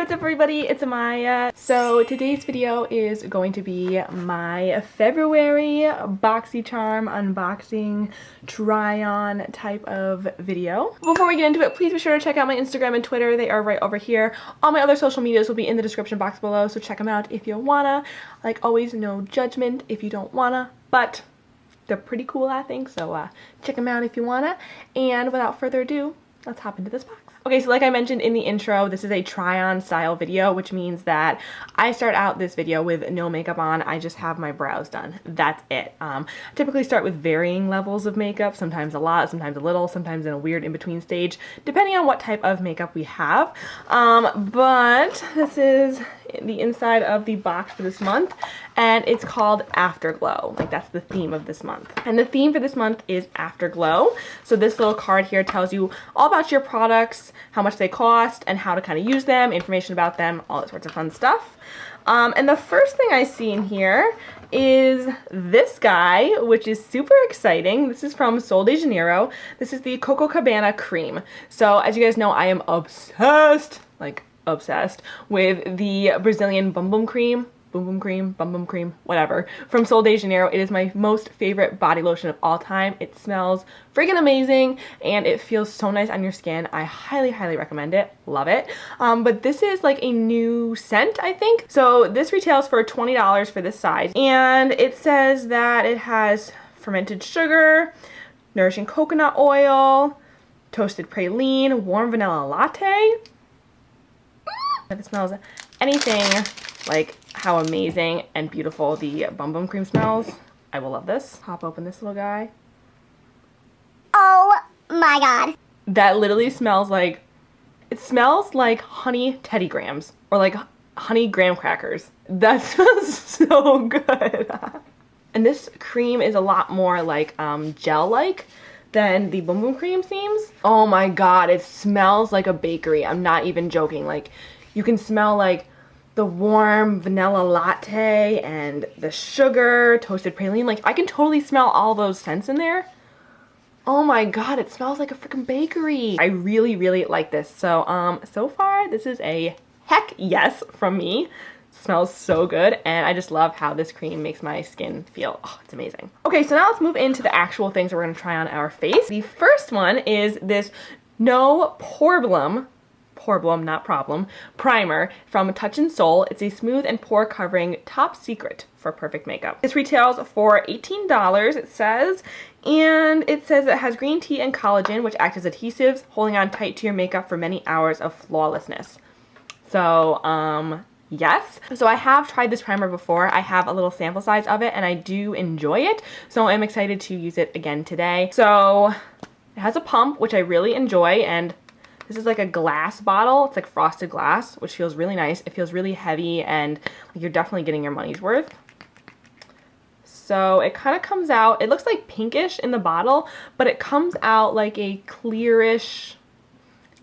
what's up everybody? It's Amaya. So today's video is going to be my February Boxycharm unboxing try-on type of video. Before we get into it, please be sure to check out my Instagram and Twitter. They are right over here. All my other social medias will be in the description box below, so check them out if you wanna. Like always, no judgment if you don't wanna, but they're pretty cool, I think, so check them out if you wanna. And without further ado, let's hop into this box. Okay, so like I mentioned in the intro, this is a try-on style video, which means that I start out this video with no makeup on. I just have my brows done. That's it. I typically start with varying levels of makeup, sometimes a lot, sometimes a little, sometimes in a weird in-between stage, depending on what type of makeup we have. But this is the inside of the box for this month, and it's called Afterglow. Like, that's the theme of this month. And the theme for this month is Afterglow. So this little card here tells you all about your products, how much they cost, and how to kind of use them, information about them, all that sorts of fun stuff. And the first thing I see in here is this guy, which is super exciting. This is from Sol de Janeiro. This is the Coco Cabana cream. So as you guys know, I am obsessed, like obsessed, with the Brazilian Bum Bum cream. Bum Bum cream, whatever, from Sol de Janeiro. It is my most favorite body lotion of all time. It smells freaking amazing and it feels so nice on your skin. I highly, highly recommend it. Love it. But this is like a new scent, I think. So this retails for $20 for this size, and it says that it has fermented sugar, nourishing coconut oil, toasted praline, warm vanilla latte. If it smells anything like how amazing and beautiful the Bum Bum cream smells, I will love this. Pop open this little guy. Oh my god. That literally smells like, it smells like honey Teddy Grahams or like honey graham crackers. That smells so good. And this cream is a lot more like gel-like than the Bum Bum cream seems. Oh my god, it smells like a bakery. I'm not even joking. Like, you can smell like the warm vanilla latte and the sugar, toasted praline. Like, I can totally smell all those scents in there. Oh my god, it smells like a freaking bakery. I really, really like this. So, so far, this is a heck yes from me. It smells so good, and I just love how this cream makes my skin feel, oh, it's amazing. Okay, so now let's move into the actual things that we're gonna try on our face. The first one is this No Problem, not problem, primer from Touch in Sol. It's a smooth and pore covering top secret for perfect makeup. This retails for $18, it says, and it says it has green tea and collagen, which act as adhesives, holding on tight to your makeup for many hours of flawlessness. So, yes. So I have tried this primer before. I have a little sample size of it, and I do enjoy it, so I'm excited to use it again today. So it has a pump, which I really enjoy, and this is like a glass bottle. It's like frosted glass, which feels really nice. It feels really heavy, and you're definitely getting your money's worth. So it kind of comes out, it looks like pinkish in the bottle, but it comes out like a clearish,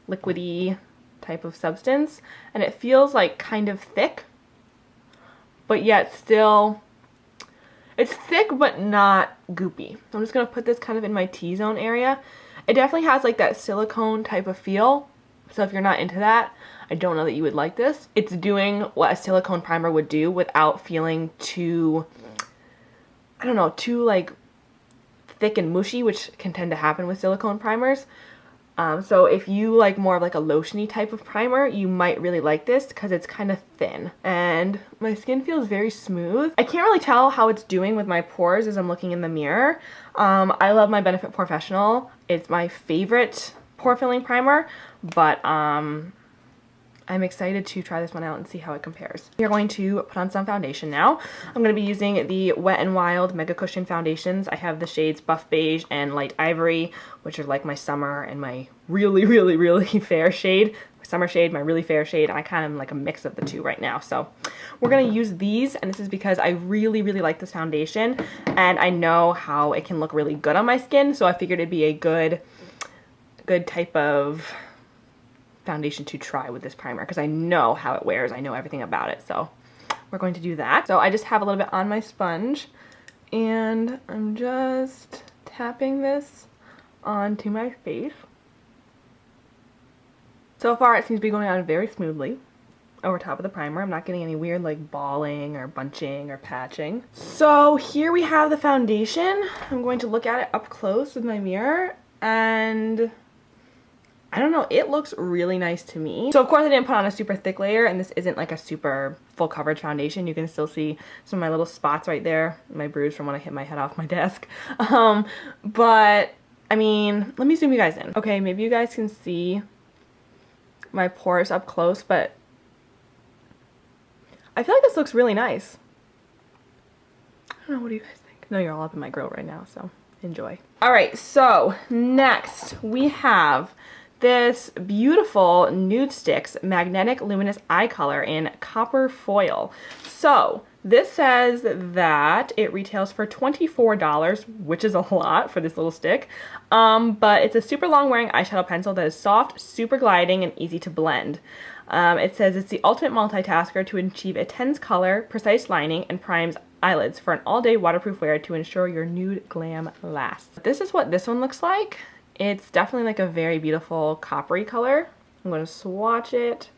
liquidy type of substance, and it feels like kind of thick, but yet still, it's thick but not goopy. So I'm just gonna put this kind of in my T-zone area. It definitely has like that silicone type of feel, so if you're not into that, I don't know that you would like this. It's doing what a silicone primer would do without feeling too, I don't know, too like thick and mushy, which can tend to happen with silicone primers. So if you like more of like a lotiony type of primer, you might really like this because it's kind of thin. And my skin feels very smooth. I can't really tell how it's doing with my pores as I'm looking in the mirror. I love my Benefit Professional. It's my favorite pore filling primer, but I'm excited to try this one out and see how it compares. We're going to put on some foundation now. I'm going to be using the Wet n Wild Mega Cushion foundations. I have the shades Buff Beige and Light Ivory, which are like my summer and my really, really, really fair shade. My summer shade, my really fair shade, and I kind of am like a mix of the two right now. So we're going to use these, and this is because I really, really like this foundation, and I know how it can look really good on my skin, so I figured it'd be a good type of foundation to try with this primer because I know how it wears. I know everything about it, so we're going to do that. So I just have a little bit on my sponge, and I'm just tapping this onto my face. So far it seems to be going on very smoothly. over top of the primer. I'm not getting any weird like balling or bunching or patching. So here we have the foundation. I'm going to look at it up close with my mirror, and I don't know, it looks really nice to me. So of course I didn't put on a super thick layer, and this isn't like a super full coverage foundation. You can still see some of my little spots right there, my bruise from when I hit my head off my desk. But I mean, let me zoom you guys in. Okay, maybe you guys can see my pores up close, but I feel like this looks really nice. I don't know, what do you guys think? No, you're all up in my grill right now, so enjoy. All right, so next we have this beautiful Nude Sticks Magnetic Luminous Eye Color in Copper Foil. So this says that it retails for $24, which is a lot for this little stick. But it's a super long wearing eyeshadow pencil that is soft, super gliding, and easy to blend. It says it's the ultimate multitasker to achieve a tense color, precise lining, and primes eyelids for an all-day waterproof wear to ensure your nude glam lasts. This is what this one looks like. It's definitely like a very beautiful coppery color. I'm going to swatch it.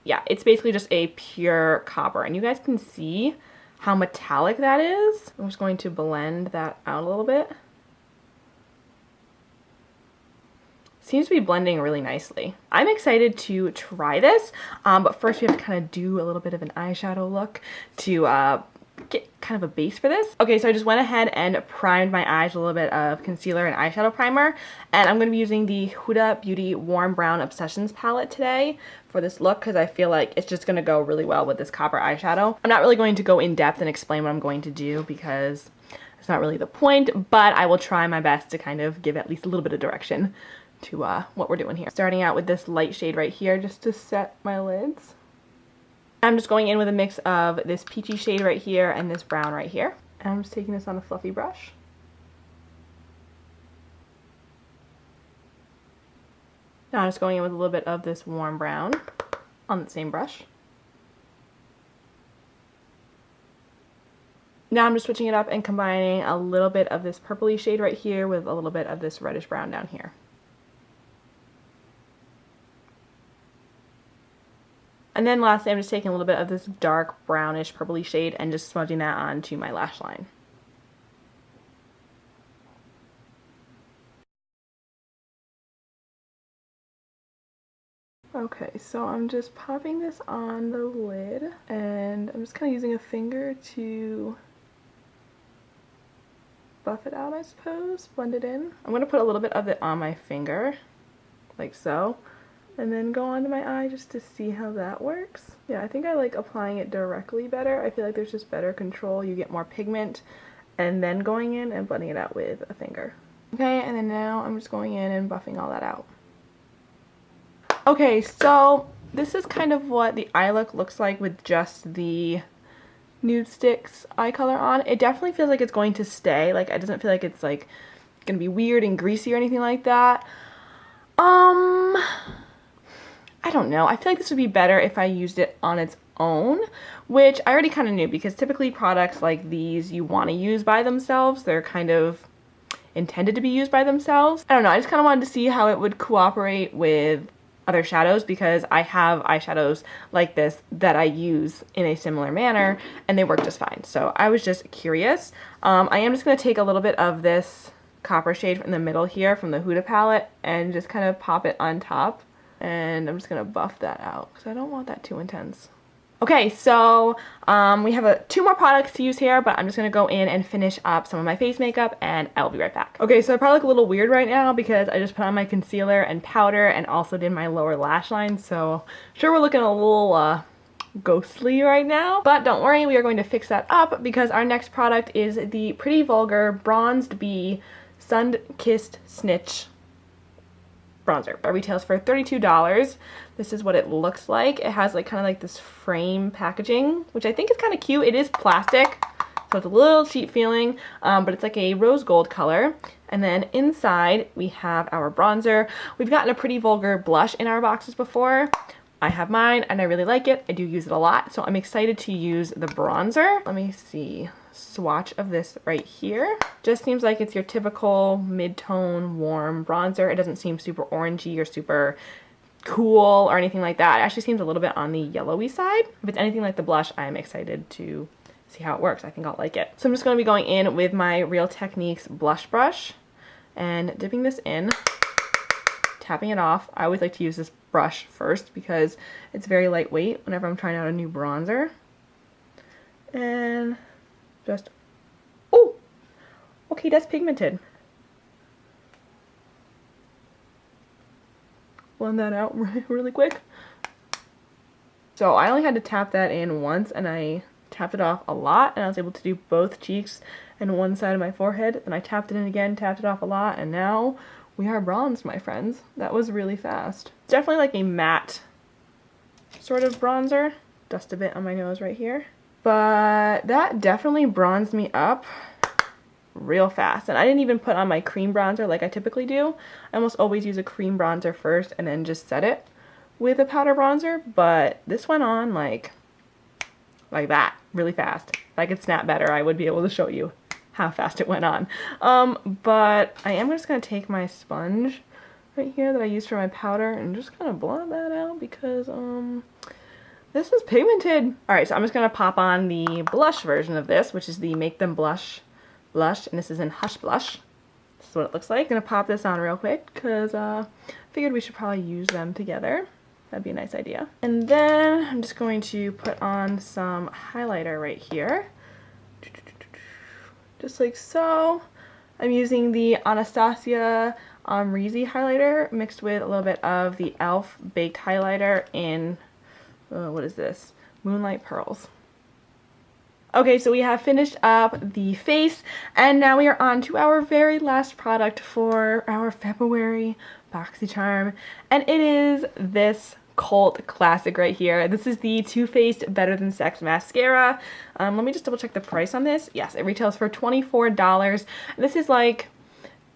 Yeah, it's basically just a pure copper, and you guys can see how metallic that is. I'm just going to blend that out a little bit. Seems to be blending really nicely. I'm excited to try this, but first we have to kind of do a little bit of an eyeshadow look to get kind of a base for this. Okay, so I just went ahead and primed my eyes with a little bit of concealer and eyeshadow primer, and I'm going to be using the Huda Beauty Warm Brown Obsessions palette today for this look because I feel like it's just going to go really well with this copper eyeshadow. I'm not really going to go in depth and explain what I'm going to do because it's not really the point, but I will try my best to kind of give at least a little bit of direction to what we're doing here. Starting out with this light shade right here just to set my lids. I'm just going in with a mix of this peachy shade right here and this brown right here. And I'm just taking this on a fluffy brush. Now I'm just going in with a little bit of this warm brown on the same brush. Now I'm just switching it up and combining a little bit of this purpley shade right here with a little bit of this reddish brown down here. And then lastly, I'm just taking a little bit of this dark brownish purpley shade and just smudging that onto my lash line. Okay, so I'm just popping this on the lid, and I'm just kind of using a finger to buff it out, I suppose, blend it in. I'm going to put a little bit of it on my finger, like so. And then go onto my eye just to see how that works. Yeah, I think I like applying it directly better. I feel like there's just better control. You get more pigment, and then going in and blending it out with a finger. Okay, and then now I'm just going in and buffing all that out. Okay, so this is kind of what the eye look looks like with just the Nude Sticks eye color on. It definitely feels like it's going to stay. Like, it doesn't feel like it's like gonna be weird and greasy or anything like that. I don't know. I feel like this would be better if I used it on its own, which I already kind of knew because typically products like these you want to use by themselves. They're kind of intended to be used by themselves. I don't know. I just kind of wanted to see how it would cooperate with other shadows because I have eyeshadows like this that I use in a similar manner and they work just fine. So I was just curious. I am just going to take a little bit of this copper shade from the middle here from the Huda palette and just kind of pop it on top. And I'm just going to buff that out because I don't want that too intense. Okay, so we have two more products to use here, but I'm just going to go in and finish up some of my face makeup and I'll be right back. Okay, so I probably look a little weird right now because I just put on my concealer and powder and also did my lower lash line, so sure we're looking a little ghostly right now. But don't worry, we are going to fix that up because our next product is the Pretty Vulgar Bronzed Bee Sun-Kissed Snitch bronzer. It retails for $32. This is what it looks like. It has like kind of like this frame packaging, which I think is kind of cute. It is plastic, so it's a little cheap feeling, but it's like a rose gold color. And then inside we have our bronzer. We've gotten a Pretty Vulgar blush in our boxes before. I have mine and I really like it. I do use it a lot, so I'm excited to use the bronzer. Let me see. Swatch of this right here. Just seems like it's your typical mid-tone warm bronzer. It doesn't seem super orangey or super cool or anything like that. It actually seems a little bit on the yellowy side. If it's anything like the blush, I'm excited to see how it works. I think I'll like it. So I'm just going to be going in with my Real Techniques blush brush and dipping this in, tapping it off. I always like to use this brush first because it's very lightweight whenever I'm trying out a new bronzer. And just, oh, okay, that's pigmented. Blend that out really quick. So I only had to tap that in once, and I tapped it off a lot, and I was able to do both cheeks and one side of my forehead. Then I tapped it in again, tapped it off a lot, and now we are bronzed, my friends. That was really fast. It's definitely like a matte sort of bronzer. Dust a bit on my nose right here. But that definitely bronzed me up real fast. And I didn't even put on my cream bronzer like I typically do. I almost always use a cream bronzer first and then just set it with a powder bronzer. But this went on like that, really fast. If I could snap better, I would be able to show you how fast it went on. But I am just going to take my sponge right here that I used for my powder and just kind of blot that out because this is pigmented. Alright, so I'm just going to pop on the blush version of this, which is the Make Them Blush, and this is in Hush Blush. This is what it looks like. I'm going to pop this on real quick because I figured we should probably use them together. That'd be a nice idea. And then I'm just going to put on some highlighter right here. Just like so. I'm using the Anastasia Rizy highlighter mixed with a little bit of the e.l.f. baked highlighter in, what is this? Moonlight Pearls. Okay, so we have finished up the face, and now we are on to our very last product for our February Boxycharm, and it is this cult classic right here. This is the Too Faced Better Than Sex mascara. Let me just double check the price on this. Yes, it retails for $24. This is like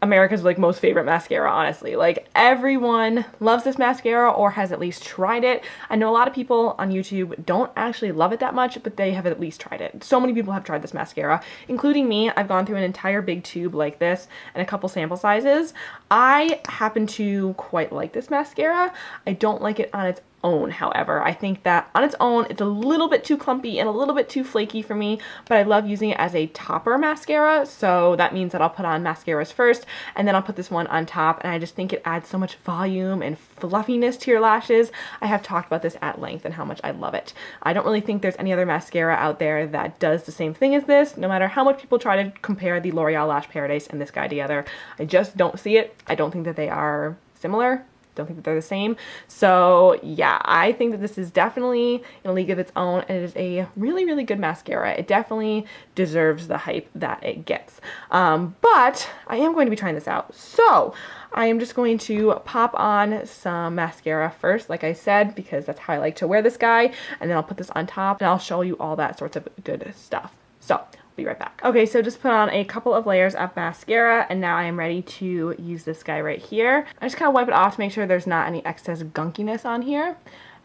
America's like most favorite mascara, honestly. Like everyone loves this mascara or has at least tried it. I know a lot of people on YouTube don't actually love it that much, but they have at least tried it. So many people have tried this mascara, including me. I've gone through an entire big tube like this and a couple sample sizes. I happen to quite like this mascara. I don't like it on its own, however. I think that on its own it's a little bit too clumpy and a little bit too flaky for me, but I love using it as a topper mascara, so that means that I'll put on mascaras first and then I'll put this one on top, and I just think it adds so much volume and fluffiness to your lashes. I have talked about this at length and how much I love it. I don't really think there's any other mascara out there that does the same thing as this, no matter how much people try to compare the L'Oreal Lash Paradise and this guy together. I just don't see it. I don't think that they are similar. Don't think that they're the same. So yeah, I think that this is definitely in a league of its own, and it is a really, really good mascara. It definitely deserves the hype that it gets. But I am going to be trying this out. So I am just going to pop on some mascara first, like I said, because that's how I like to wear this guy. And then I'll put this on top and I'll show you all that sorts of good stuff. So be right back. Okay, so just put on a couple of layers of mascara, and now I am ready to use this guy right here. I just kind of wipe it off to make sure there's not any excess gunkiness on here.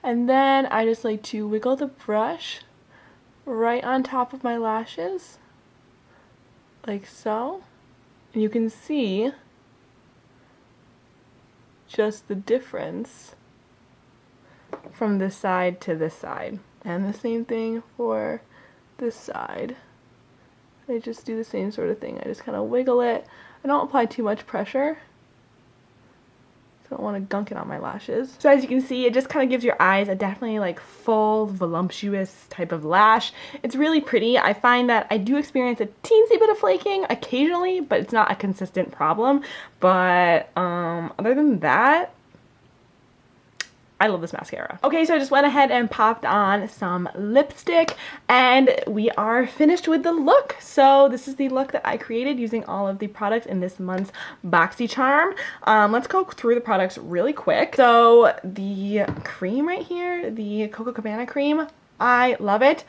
And then I just like to wiggle the brush right on top of my lashes, like so. And you can see just the difference from this side to this side. And the same thing for this side. I just do the same sort of thing. I just kind of wiggle it. I don't apply too much pressure. I don't want to gunk it on my lashes. So as you can see, it just kind of gives your eyes a definitely like full, voluptuous type of lash. It's really pretty. I find that I do experience a teensy bit of flaking occasionally, but it's not a consistent problem. But other than that, I love this mascara. Okay, so I just went ahead and popped on some lipstick, and we are finished with the look. So this is the look that I created using all of the products in this month's Boxycharm. Let's go through the products really quick. So the cream right here, the Coco Cabana cream, I love it.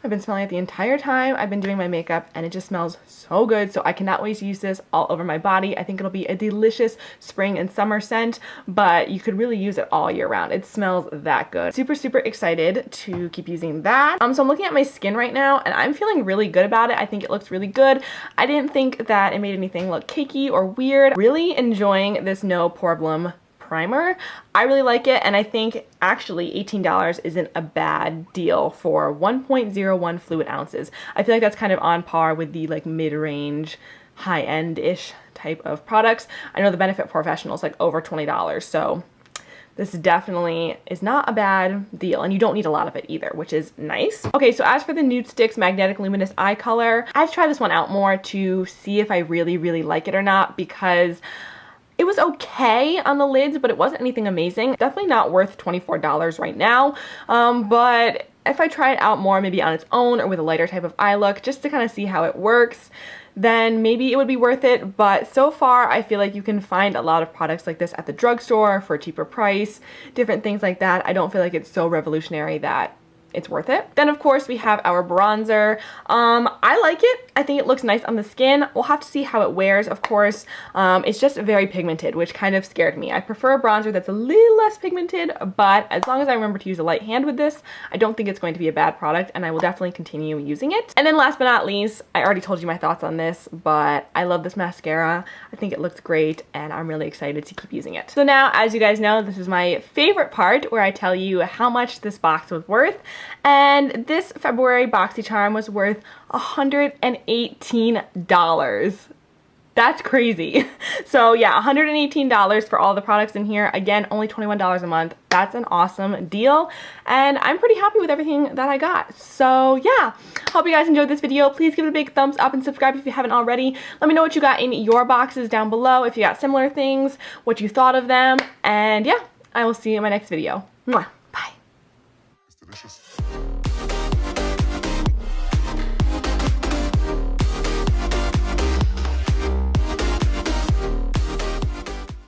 I've been smelling it the entire time I've been doing my makeup, and it just smells so good. So I cannot wait to use this all over my body. I think it'll be a delicious spring and summer scent, but you could really use it all year round. It smells that good. Super, super excited to keep using that. So I'm looking at my skin right now, and I'm feeling really good about it. I think it looks really good. I didn't think that it made anything look cakey or weird. Really enjoying this No Problem primer. I really like it, and I think actually $18 isn't a bad deal for 1.01 fluid ounces. I feel like that's kind of on par with the like mid-range, high-end-ish type of products. I know the Benefit Professional is like over $20, so this definitely is not a bad deal, and you don't need a lot of it either, which is nice. Okay, so as for the Nude Sticks Magnetic Luminous Eye Color, I've tried this one out more to see if I really like it or not, because it was okay on the lids, but it wasn't anything amazing. Definitely not worth $24 right now, but if I try it out more, maybe on its own or with a lighter type of eye look, just to kind of see how it works, then maybe it would be worth it. But so far, I feel like you can find a lot of products like this at the drugstore for a cheaper price, different things like that. I don't feel like it's so revolutionary that it's worth it. Then of course we have our bronzer. I like it. I think it looks nice on the skin. We'll have to see how it wears, of course. It's just very pigmented, which kind of scared me. I prefer a bronzer that's a little less pigmented, but as long as I remember to use a light hand with this, I don't think it's going to be a bad product, and I will definitely continue using it. And then last but not least, I already told you my thoughts on this, but I love this mascara. I think it looks great, and I'm really excited to keep using it. So now, as you guys know, this is my favorite part where I tell you how much this box was worth. And this February Boxycharm was worth $118. That's crazy. So yeah, $118 for all the products in here. Again, only $21 a month. That's an awesome deal, and I'm pretty happy with everything that I got. So yeah, hope you guys enjoyed this video. Please give it a big thumbs up and subscribe if you haven't already. Let me know what you got in your boxes down below, if you got similar things, what you thought of them, and yeah, I will see you in my next video. Mwah.